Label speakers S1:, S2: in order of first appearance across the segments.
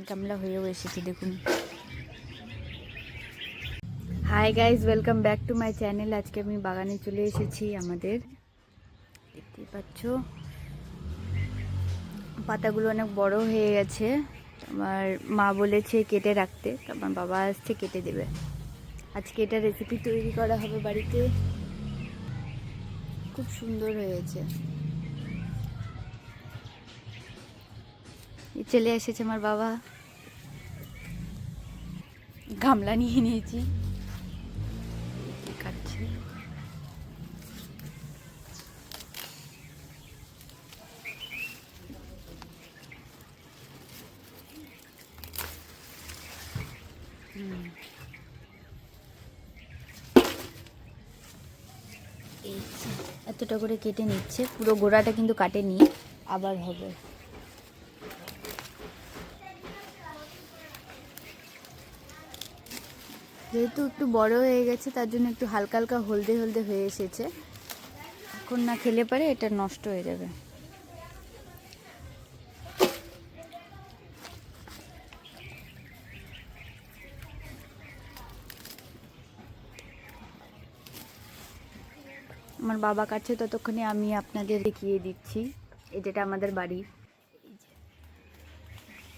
S1: কামলা হয়েও এসেছি দেখুন। Hi guys, welcome back to my channel. আজকে আমি বাগানে চলে এসেছি। আমাদের দেখতেই পাচ্ছ পাতাগুলো অনেক বড় হয়ে গেছে। আমার মা বলেছে কেটে রাখতে, আমার বাবা আসছে কেটে দেবে। আজকে এটা রেসিপি তৈরি করা হবে বাড়িতে। খুব সুন্দর হয়েছে। চলে এসেছে আমার বাবা, গামলা নিয়ে নিয়েছি, কাটছে। এতটা করে কেটে নিচ্ছে, পুরো গোড়াটা কিন্তু কাটেনি, আবার হবে। যেহেতু একটু বড় হয়ে গেছে তার জন্য একটু হালকা হালকা হলদে হলদে হয়ে এসেছে। এখন না খেলে পারে এটা নষ্ট হয়ে যাবে। আমার বাবা কাটছে, ততক্ষণে আমি আপনাদের দেখিয়ে দিচ্ছি। যেটা আমাদের বাড়ি,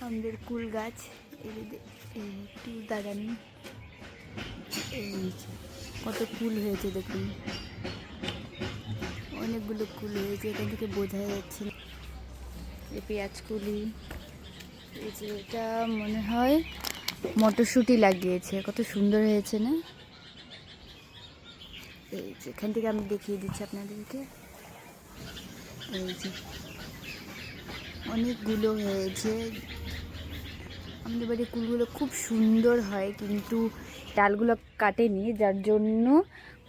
S1: আমাদের কুল গাছ। একটু দাঁড়ানি, কত কুল হয়েছে দেখুন, অনেকগুলো কুল হয়েছে, এখান থেকে বোঝা যাচ্ছে। এই পেঁয়াজ কুলি, এই যে এটা মনে হয় মটরশুঁটি লাগিয়েছে, কত সুন্দর হয়েছে না? এই যে এখান থেকে আমি দেখিয়ে দিচ্ছি আপনাদেরকে। এই যে অনেকগুলো হয়েছে। আমাদের বাড়ির কুলগুলো খুব সুন্দর হয়, কিন্তু ডালগুলো কাটেনি, যার জন্য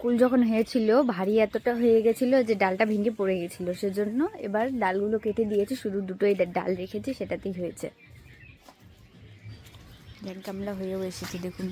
S1: কুল যখন হয়েছিল ভারী এতটা হয়ে গেছিলো যে ডালটা ভেঙে পড়ে গেছিলো। সেজন্য এবার ডালগুলো কেটে দিয়েছে, শুধু দুটোই ডাল রেখেছে, সেটাতেই হয়েছে। কামলা হয়েও এসেছে দেখুন।